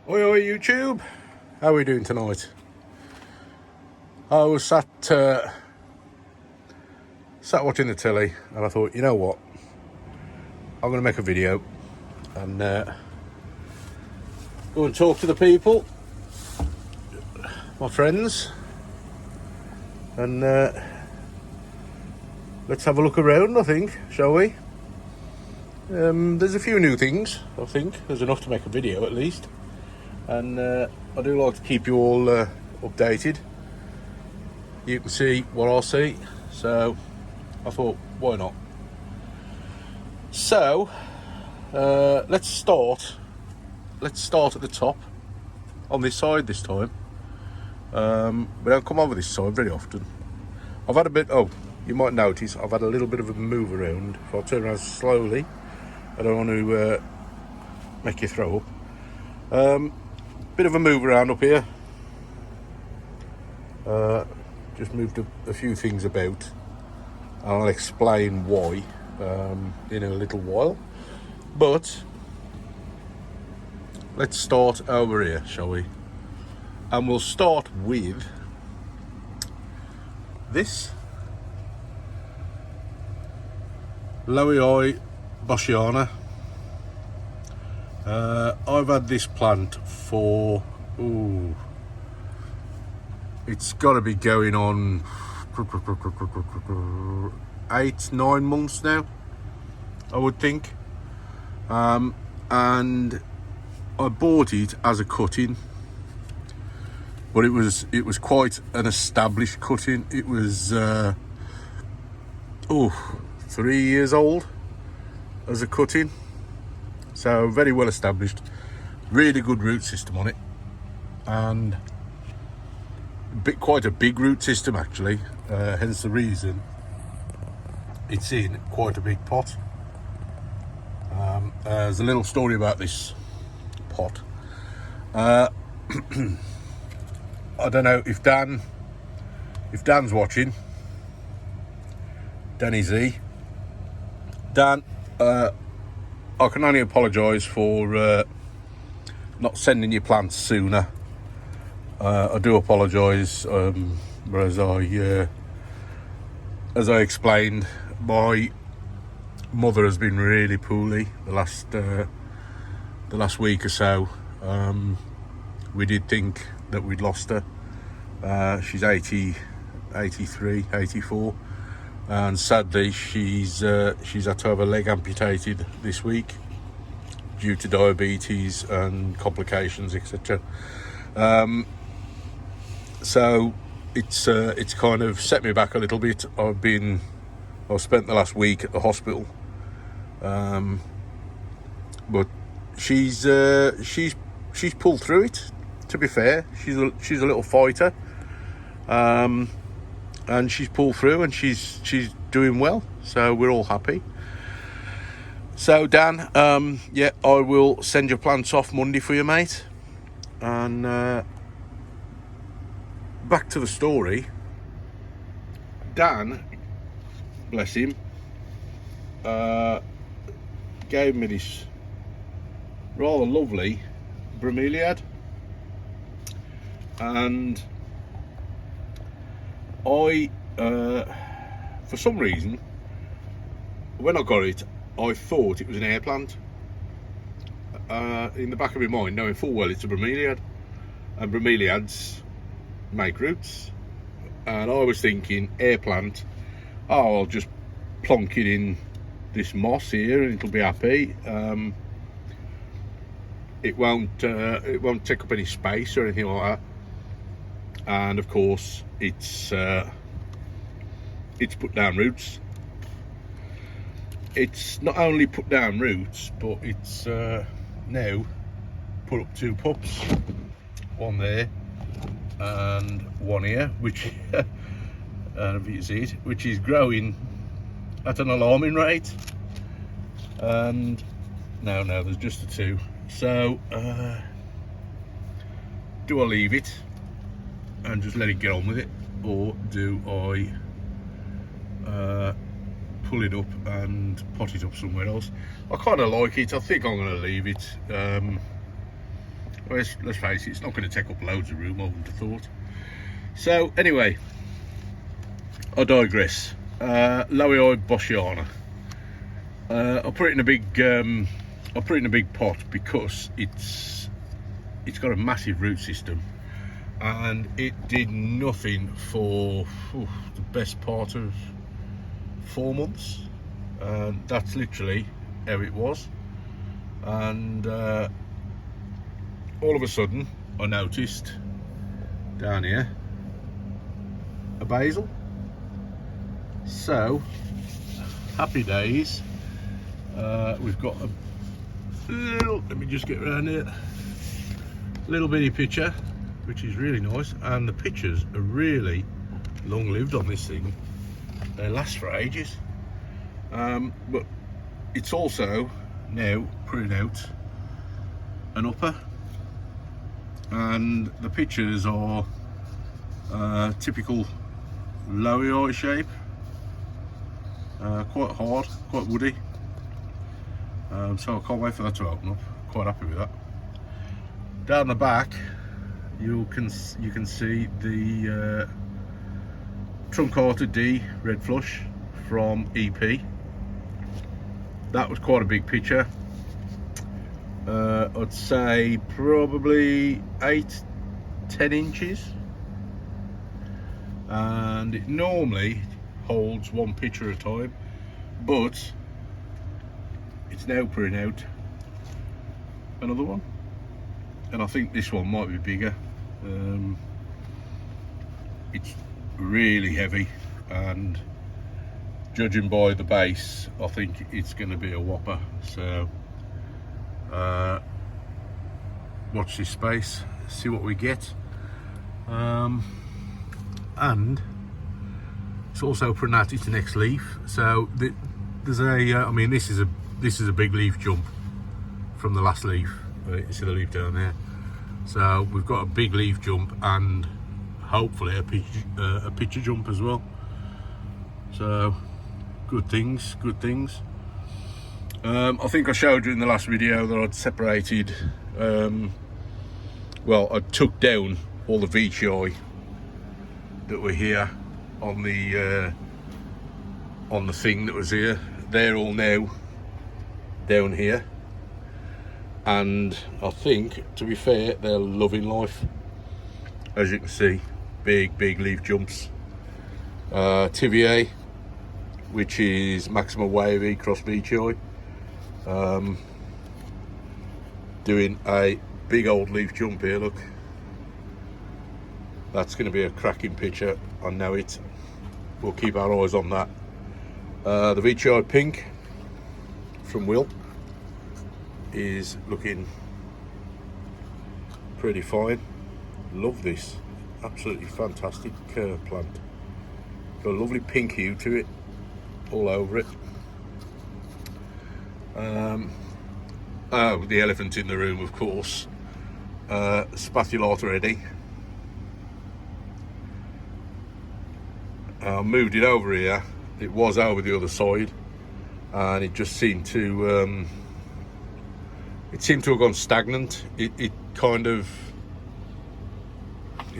Oi, oi, YouTube. How are we doing tonight? I was sat watching the telly, and I thought, you know what? I'm going to make a video and go and talk to the people, my friends, and let's have a look around, I think, shall we? There's a few new things, I think. There's enough to make a video, at least. And I do like to keep you all updated. You can see what I see, so I thought, why not? So let's start at the top on this side this time. We don't come over this side very often. I've had a bit, you might notice I've had a little bit of a move around. If I turn around slowly, I don't want to make you throw up. Bit of a move around up here. Just moved a few things about. I'll explain why in a little while. But let's start over here, shall we? And we'll start with this Lowioi Boschiana. I've had this plant for, it's got to be going on 8-9 months now, I would think. And I bought it as a cutting, but it was quite an established cutting. It was 3 years old as a cutting, so very well established, really good root system on it, and quite a big root system actually, hence the reason it's in quite a big pot. There's a little story about this pot. I don't know if Dan's watching. Danny Z. Dan, I can only apologise for not sending you plants sooner. I do apologise, but as I explained, my mother has been really poorly the last week or so. We did think that we'd lost her. She's 80, 83, 84, and sadly she's had to have her leg amputated this week due to diabetes and complications, etc. So it's kind of set me back a little bit. I've spent the last week at the hospital, but she's pulled through it. To be fair, she's a little fighter, and she's pulled through, and she's doing well. So we're all happy. So Dan, I will send your plants off Monday for you, mate. And back to the story. Dan, bless him, gave me this rather lovely bromeliad, and I, for some reason, when I got it, I thought it was an air plant. In the back of my mind, knowing full well it's a bromeliad, and bromeliads make roots, and I was thinking air plant. I'll just plonk it in this moss here and it'll be happy. It won't take up any space or anything like that. And of course, it's put down roots. It's not only put down roots, but it's now put up 2 pups, one there and one here, which I don't know if you can see it, which is growing at an alarming rate. And no, there's just the 2. So do I leave it and just let it get on with it, or do I pull it up and pot it up somewhere else? I kind of like it. I think I'm going to leave it. Well, let's face it, it's not going to take up loads of room, I wouldn't have thought. So anyway, I digress. Lowy-eyed Boschiana. I put it in a big pot because it's got a massive root system, and it did nothing for the best part of 4 months, and that's literally how it was. And all of a sudden I noticed down here a basil. So happy days. We've got a little, let me just get around here, little bitty picture, which is really nice, and the pictures are really long lived on this thing. They last for ages. But it's also now putting out an upper, and the pictures are typical lowy eye shape, quite hard, quite woody. So I can't wait for that to open up. Quite happy with that. Down the back, you can see the Truncata D red flush from EP. That was quite a big picture. I'd say probably 8-10 inches, and it normally holds one picture at a time, but it's now putting out another one, and I think this one might be bigger. It's really heavy, and judging by the base, I think it's going to be a whopper. So watch this space, see what we get. And it's also putting out its next leaf. So there's a I mean, this is a big leaf jump from the last leaf. You see the leaf down there. So we've got a big leaf jump and hopefully a picture jump as well. So good things. I think I showed you in the last video that I'd separated, well, I took down all the veitchi that were here on the thing that was here. They're all now down here, and I think, to be fair, they're loving life. As you can see, big leaf jumps. Tiviae, which is maximum wavy cross veitchi, doing a big old leaf jump here. Look, that's going to be a cracking picture, I know it. We'll keep our eyes on that. The veitchi pink from Will is looking pretty fine. Love this, absolutely fantastic plant. Got a lovely pink hue to it, all over it. Oh, the elephant in the room, of course. Spatulata Eddie. I moved it over here. It was over the other side, and it just seemed to have gone stagnant. It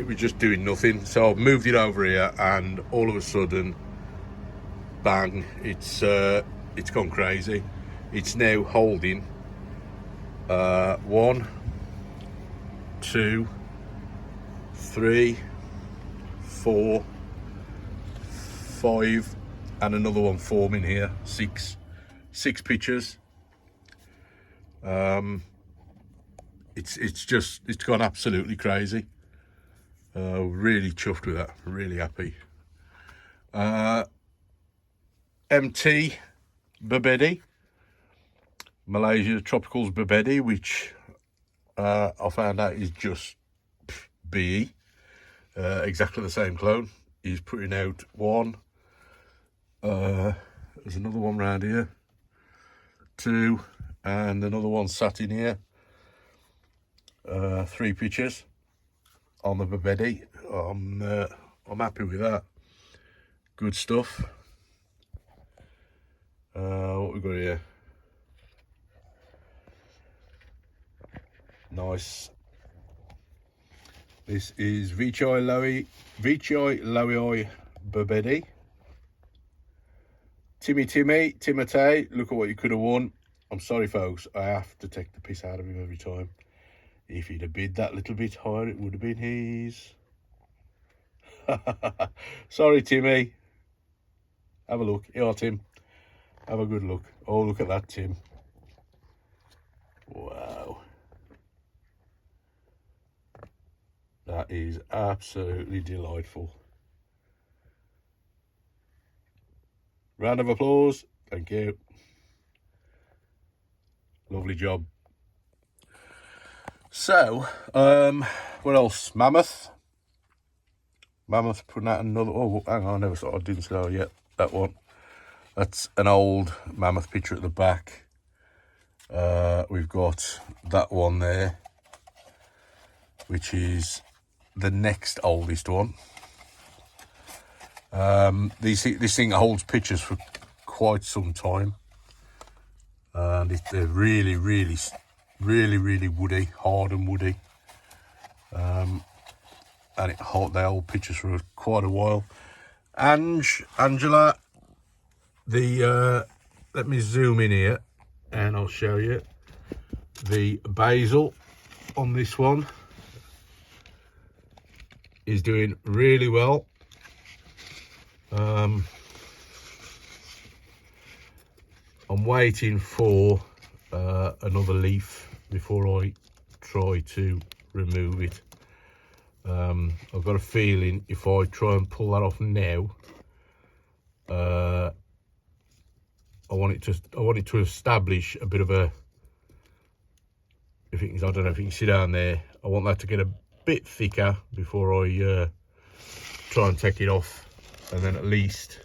was just doing nothing. So I've moved it over here, and all of a sudden, bang! It's gone crazy. It's now holding 1, 2, 3, 4, 5, and another one forming here. Six pictures. It's gone absolutely crazy. Really chuffed with that, really happy. MT Babedi, Malaysia Tropicals Babedi, which I found out is just BE, exactly the same clone. He's putting out one. There's another one around here, 2, and another one sat in here. 3 pictures on the Babedi. I'm happy with that. Good stuff. What we got here? Nice This is Vichoi Lowie Babedi. Timotei, look at what you could have won. I'm sorry, folks. I have to take the piss out of him every time. If he'd have bid that little bit higher, it would have been his. Sorry, Timmy. Have a look. Here, Tim. Have a good look. Oh, look at that, Tim. Wow. That is absolutely delightful. Round of applause. Thank you. Lovely job. So, what else? Mammoth putting out another. Oh, hang on, I didn't say yet. That one. That's an old Mammoth picture at the back. We've got that one there, which is the next oldest one. This thing holds pictures for quite some time, and they're really woody, hard and woody. And they hold pictures for quite a while. Angela, let me zoom in here and I'll show you the basil on this one is doing really well. I'm waiting for another leaf before I try to remove it. I've got a feeling if I try and pull that off now, I want it to establish a bit of a. I don't know if you can see down there. I want that to get a bit thicker before I try and take it off, and then at least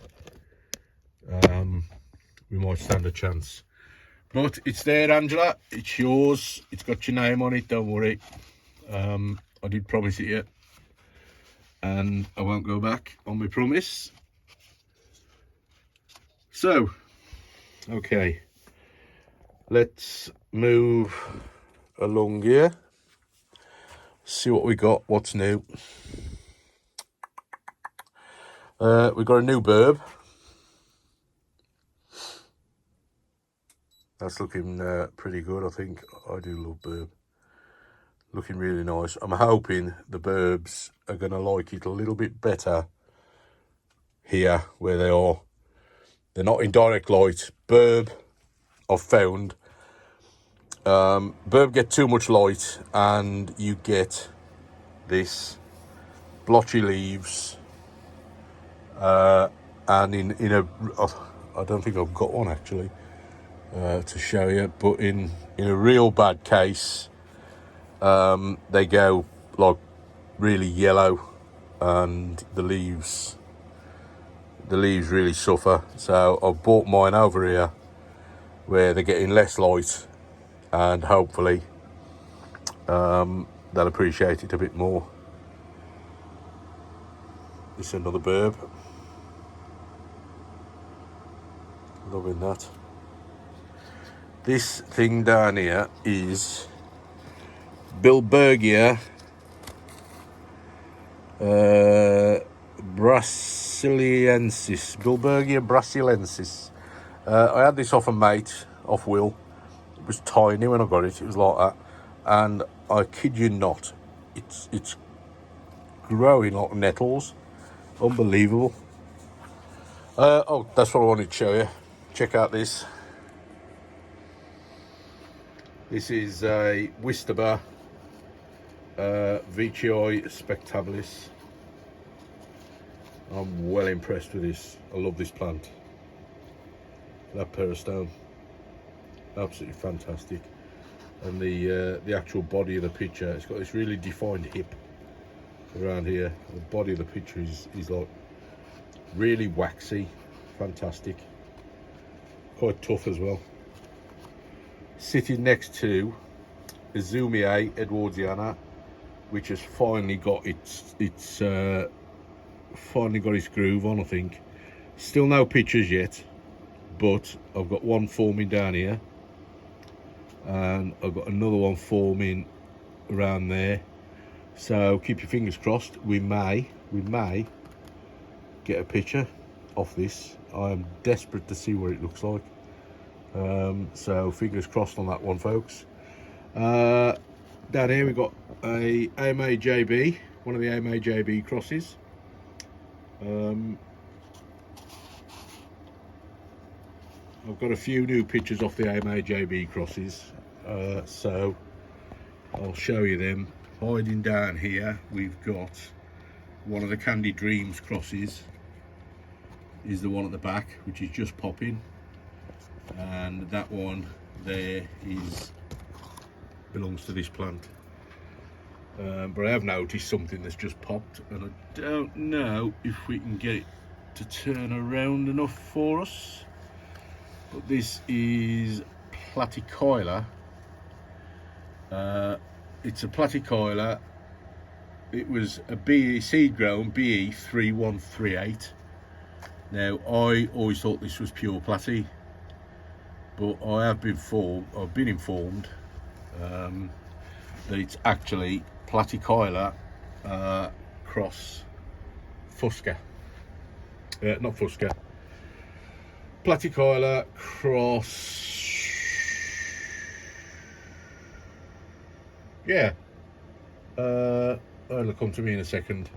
we might stand a chance. But it's there, Angela. It's yours. It's got your name on it. Don't worry. I did promise it you, and I won't go back on my promise. So, okay, let's move along here. See what we got. What's new? We've got a new burb. That's looking pretty good. I think I do love burb. Looking really nice. I'm hoping the burbs are going to like it a little bit better here where they are. They're not in direct light. Burb, I've found, burb get too much light and you get this blotchy leaves. And in a, I don't think I've got one actually to show you, but in a real bad case, they go like really yellow, and the leaves really suffer. So I've bought mine over here where they're getting less light, and hopefully they'll appreciate it a bit more. This is another burb. Loving that. This thing down here is Bilbergia brasiliensis. Bilbergia brasiliensis. I had this off a mate, off Will. It was tiny when I got it. It was like that, and I kid you not, it's growing like nettles. Unbelievable. Oh, that's what I wanted to show you. Check out this. This is a Wisterbur Veitchii spectabilis. I'm well impressed with this. I love this plant. That peristome, absolutely fantastic. And the actual body of the picture, it's got this really defined hip around here. The body of the picture is like really waxy, fantastic, quite tough as well. Sitting next to Izumia Edwardiana, which has finally got its groove on, I think. Still no pictures yet, but I've got one forming down here, and I've got another one forming around there. So keep your fingers crossed. We may get a picture of this. I am desperate to see what it looks like. So fingers crossed on that one, folks. Down here we've got a AMA JB, one of the AMA JB crosses. I've got a few new pictures off the AMA JB crosses, so I'll show you them. Hiding down here we've got one of the Candy Dreams crosses, is the one at the back, which is just popping, and that one there belongs to this plant. But I have noticed something that's just popped, and I don't know if we can get it to turn around enough for us. But this is Platycoila. It's a Platycoila. It was a BE seed grown BE 3138. Now I always thought this was pure platy, but I've been informed that it's actually Platycoila cross Fusca. Not Fusca. Platycoila cross. Yeah. It'll come to me in a second.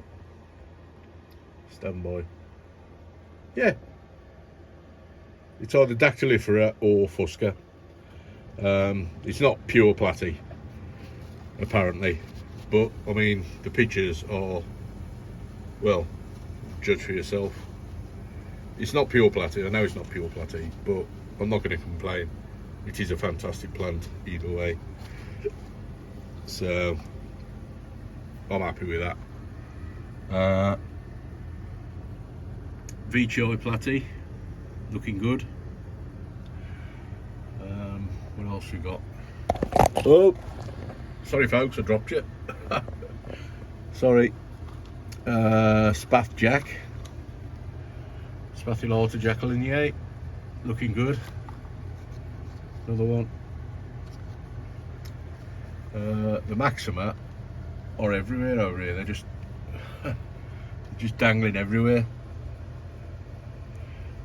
Stand by. Yeah. It's either Dactylifera or Fusca. It's not pure platy, apparently, but I mean the pictures are, well, judge for yourself. It's not pure platy. I know it's not pure platy, but I'm not going to complain. It is a fantastic plant either way, so I'm happy with that. Veitchii platy, looking good. What else we got? Oh, sorry folks, I dropped you. Sorry. Spath Jack, Spathulata Jacqueline, looking good. Another one. The Maxima are everywhere over here. They're just dangling everywhere.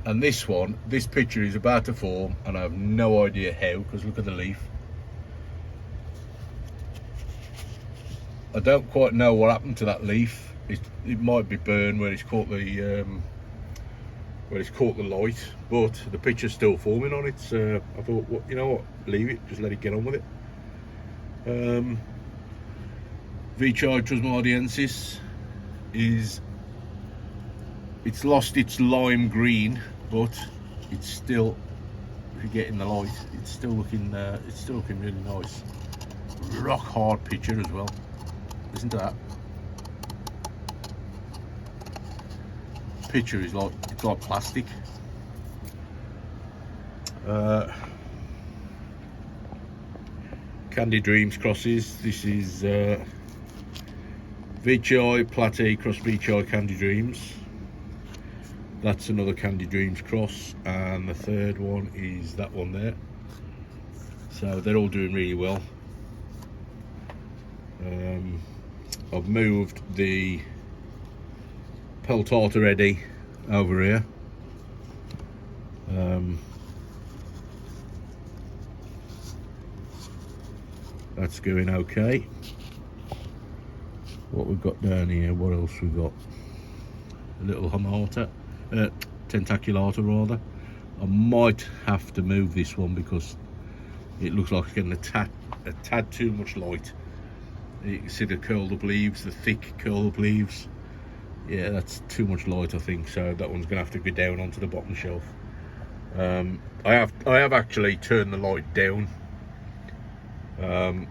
And this one, this picture is about to form, and I have no idea how, because look at the leaf. I don't quite know what happened to that leaf. It might be burned where it's caught the light, but the picture's still forming on it. So I thought, you know what, leave it, just let it get on with it. Veitchii Trusmadiensis it's lost its lime green, but it's still, if you get in the light, it's still looking really nice. Rock hard picture as well. Listen to that. Picture is like, it's like plastic. Candy Dreams crosses. This is Veitchii Platy cross Veitchii Candy Dreams. That's another Candy Dreams cross, and the third one is that one there. So they're all doing really well. I've moved the Peltata Eddy over here. That's going okay. What we've got down here, what else we got? A little Hamata, Tentaculata rather. I might have to move this one because it looks like it's getting a tad too much light. You can see the curled up leaves, the thick curled up leaves. Yeah, that's too much light, I think, so that one's gonna have to go down onto the bottom shelf. I have actually turned the light down. I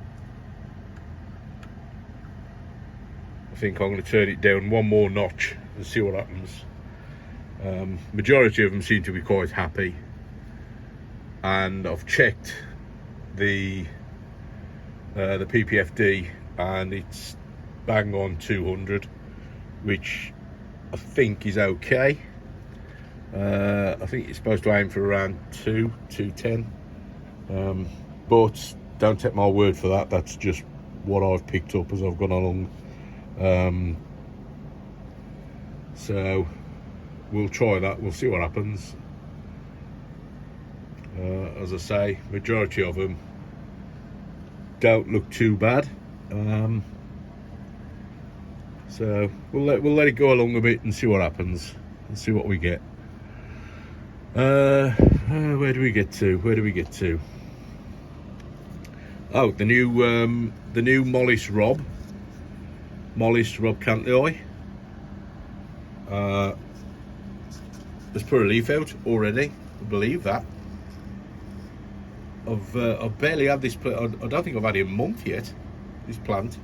think I'm going to turn it down one more notch and see what happens. Majority of them seem to be quite happy, and I've checked the PPFD and it's bang on 200, which I think is okay. I think you're supposed to aim for around 210, but don't take my word for that. That's just what I've picked up as I've gone along So we'll try that. We'll see what happens. As I say, majority of them don't look too bad. So we'll let it go along a bit and see what happens and see what we get. Where do we get to? Oh, the new Mollis Rob Cantley. Has put a leaf out already. I believe that. I've barely had this plant. I don't think I've had it a month yet. This plant,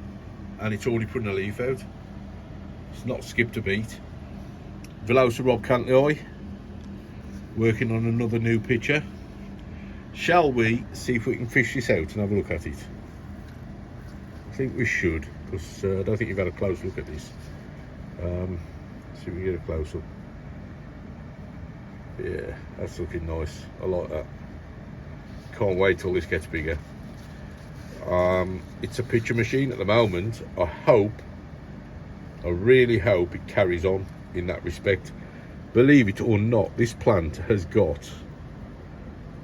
and it's already putting a leaf out. It's not skipped a beat. Velosa Rob Cantley, working on another new picture. Shall we see if we can fish this out and have a look at it? I think we should, because I don't think you've had a close look at this. See if we can get a close up. Yeah, that's looking nice. I like that. Can't wait till this gets bigger. It's a picture machine at the moment. I really hope it carries on in that respect. Believe it or not, this plant has got,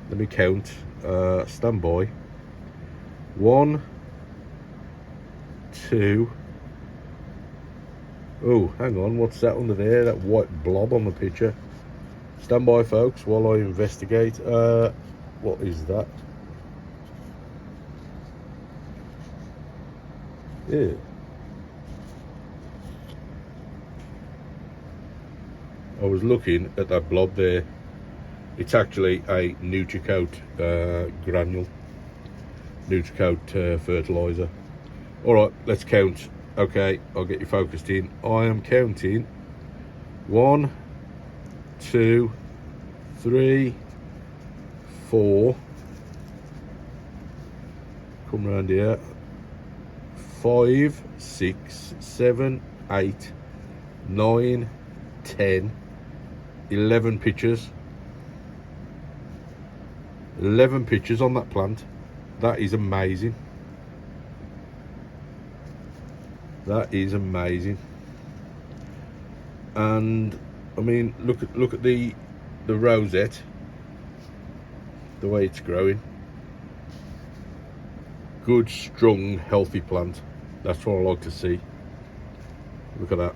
let me count, stand by, 1, 2, oh, hang on, what's that under there, that white blob on the picture? Stand by, folks, while I investigate. What is that? Yeah. I was looking at that blob there. It's actually a Nutricoat granule, Nutricoat fertilizer. All right, let's count. Okay, I'll get you focused in. I am counting 1, 2, 3, 4. Come round here. 5, 6, 7, 8, 9, 10, 11 pictures. 11 pictures on that plant. That is amazing. That is amazing. And I mean, look at the rosette, the way it's growing. Good, strong, healthy plant. That's what I like to see. Look at that.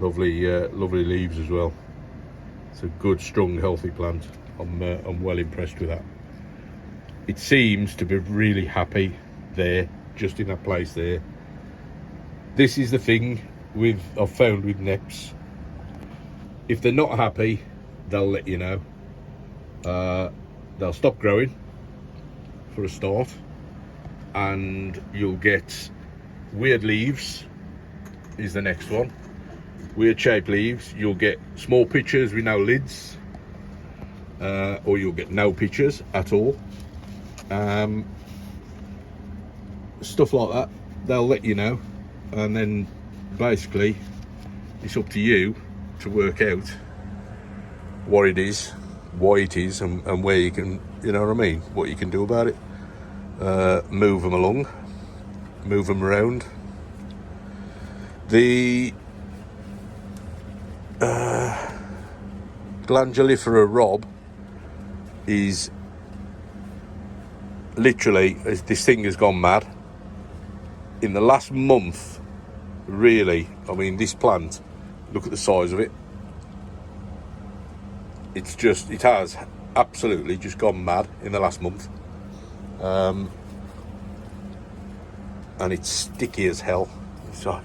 Lovely leaves as well. It's a good, strong, healthy plant. I'm well impressed with that. It seems to be really happy there, just in that place there. This is the thing I've found with Neps. If they're not happy, they'll let you know. They'll stop growing for a start, and you'll get weird leaves is the next one. Weird shaped leaves. You'll get small pictures with no lids, or you'll get no pictures at all. Stuff like that, they'll let you know, and then basically it's up to you to work out what it is, why it is, and where you can, you know what I mean, what you can do about it. Move them along, move them around. The Glandulifera Rob is literally, this thing has gone mad in the last month, really. I mean, this plant, look at the size of it. It has absolutely just gone mad in the last month. And it's sticky as hell. So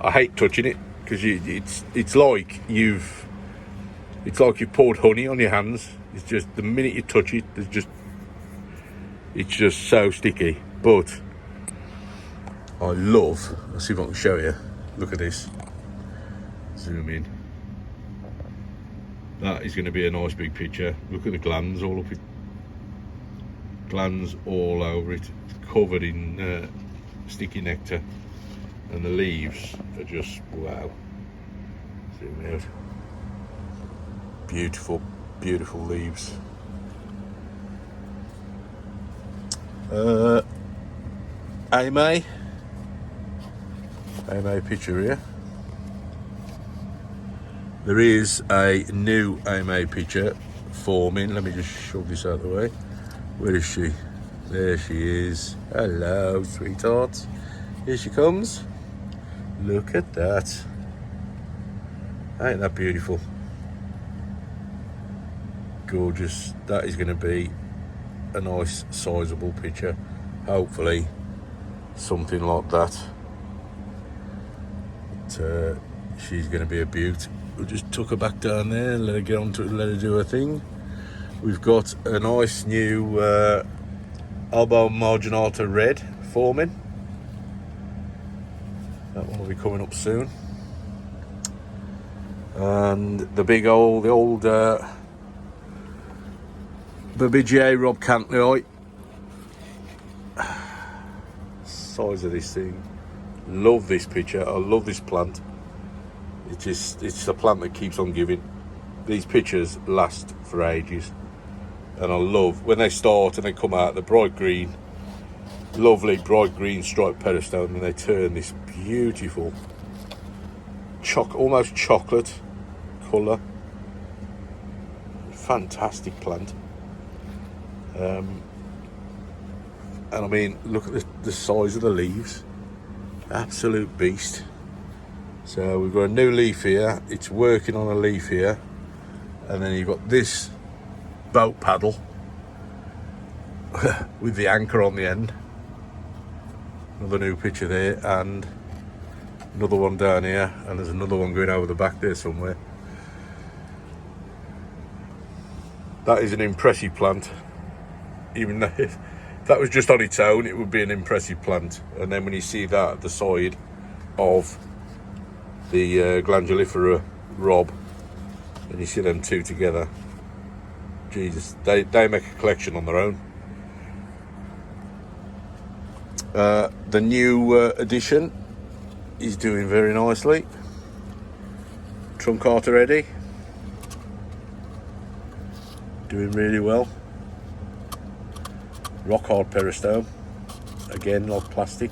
I hate touching it, because it's like you've poured honey on your hands. It's just, the minute you touch it, it's just so sticky. But let's see if I can show you. Look at this. Zoom in. That is going to be a nice big picture. Look at the glands all up it. Glands all over it. It's covered in sticky nectar. And the leaves are just, wow. Zoom out. Beautiful, beautiful leaves. Amy, AMA picture here. There is a new AMA picture forming. Let me just shove this out of the way. Where is she? There she is. Hello, sweetheart. Here she comes. Look at that. Ain't that beautiful? Gorgeous. That is going to be a nice sizable picture. Hopefully something like that. But, she's going to be a beaut. We'll just tuck her back down there, let her get on to it, let her do her thing. We've got a nice new elbow marginator red forming. That one will be coming up soon. And the old Babigier Rob Cantley. Size of this thing. Love this picture. I love this plant. It's a plant that keeps on giving. These pictures last for ages. And I love when they start and they come out, the bright green, lovely bright green striped peristome, and they turn this beautiful almost chocolate colour. Fantastic plant. And I mean, look at the size of the leaves. Absolute beast. So we've got a new leaf here. It's working on a leaf here. And then you've got this boat paddle with the anchor on the end. Another new picture there, and another one down here, and there's another one going over the back there somewhere. That is an impressive plant. Even though if that was just on its own, it would be an impressive plant. And then when you see that at the side of the glandulifera Rob, and you see them two together, Jesus, they make a collection on their own. The new addition is doing very nicely. Truncator Eddie, doing really well. Rock hard peristome, again like plastic.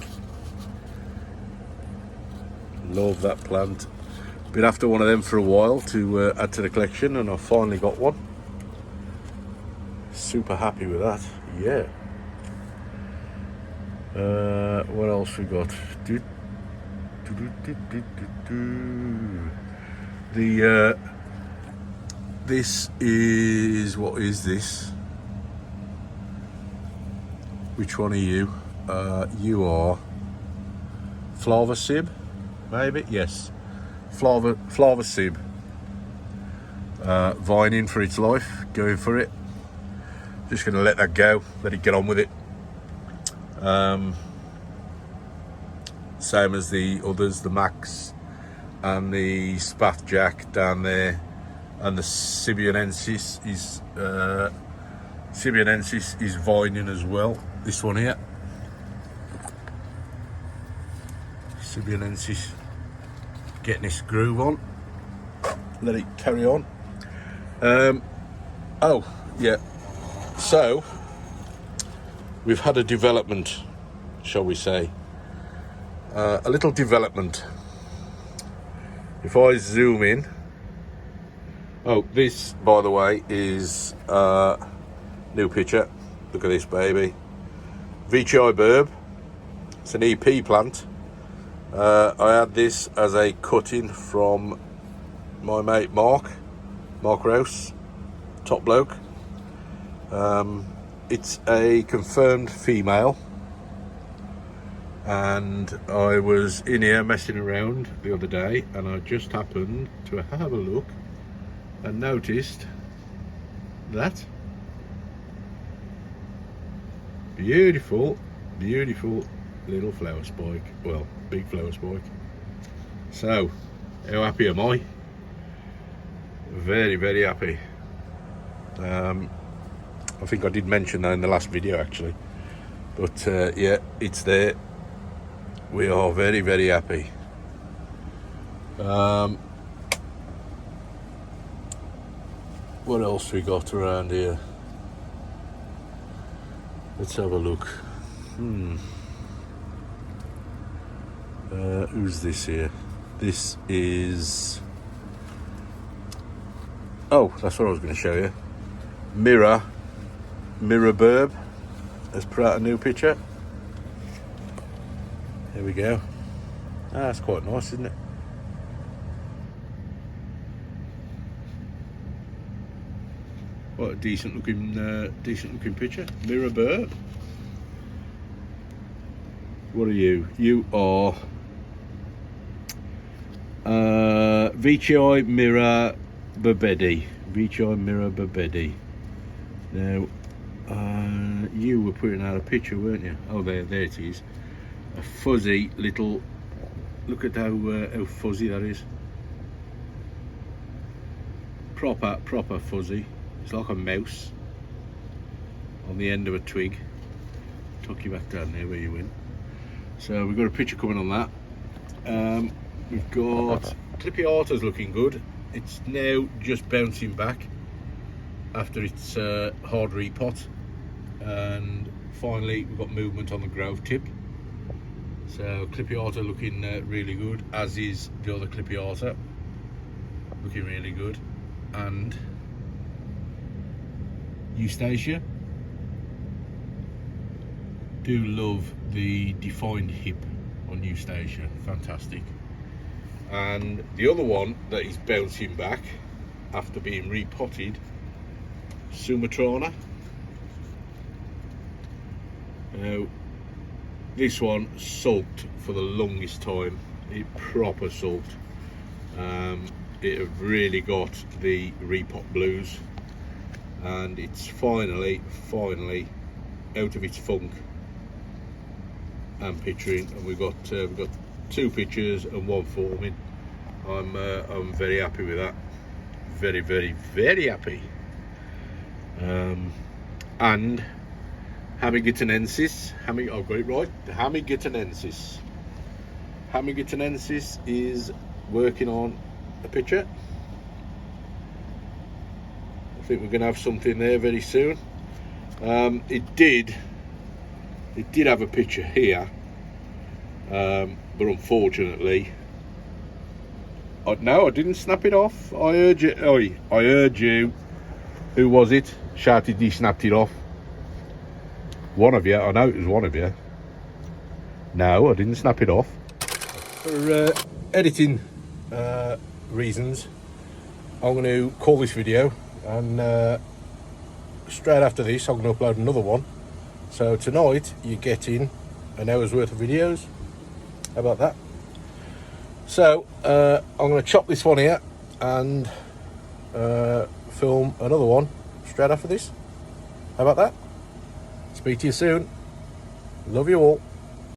Love that plant. Been after one of them for a while to add to the collection, and I finally got one. Super happy with that. Yeah. What else we got? This is, what is this? Which one are you? You are Flava Sib, maybe? Yes. Flava Sib. Vining for its life, going for it. Just going to let that go, let it get on with it. Same as the others, the Max and the Spathjack down there, and the Sibianensis is vining as well. This one here, Sibianensis, getting this groove on. Let it carry on. Oh yeah. So we've had a development, shall we say? A little development. If I zoom in, oh, this, by the way, is new picture. Look at this baby, Veitchii burb. It's an EP plant. I had this as a cutting from my mate Mark Rouse, top bloke. It's a confirmed female, and I was in here messing around the other day, and I just happened to have a look and noticed that beautiful little flower spike. Well, big flower spike. So how happy am I? Very happy. I think I did mention that in the last video actually, but yeah, it's there. We are very happy. What else we got around here? Let's have a look. Who's this here? This is... Oh, that's what I was going to show you. Mirror Burb has put out a new picture. Here we go. That's quite nice, isn't it? What a decent looking picture. Mirror Burb. What are you? You are VCI Mirror Babedi. VCI Mirror Babedi. Now, you were putting out a picture, weren't you? Oh, there it is. A fuzzy little. Look at how fuzzy that is. Proper fuzzy. It's like a mouse on the end of a twig. Tuck you back down there where you went. So we've got a picture coming on that. We've got Clippy Arta's looking good. It's now just bouncing back after its hard repot, and finally we've got movement on the grove tip. So Clippy Arta looking really good, as is the other Clippy Arta, looking really good. And Eustacia, do love the defined hip on Eustacia, fantastic. And the other one that is bouncing back after being repotted, Sumatrana. Now this one sulked for the longest time. It proper sulked. It have really got the repot blues, and it's finally out of its funk and picturing, and we've got two pictures and one forming. I'm very happy with that. Very happy. And Hamigitonensis, I've got it right. The Hamigitonensis is working on a picture. I think we're going to have something there very soon. It did have a picture here, but unfortunately, no, I didn't snap it off. I heard you. Who was it? Shouted he snapped it off. One of you. I know it was one of you. No, I didn't snap it off. For editing reasons, I'm going to call this video, and straight after this I'm going to upload another one. So tonight you're getting an hour's worth of videos. How about that? So I'm going to chop this one here and film another one straight after this. How about that? Speak to you soon. Love you all.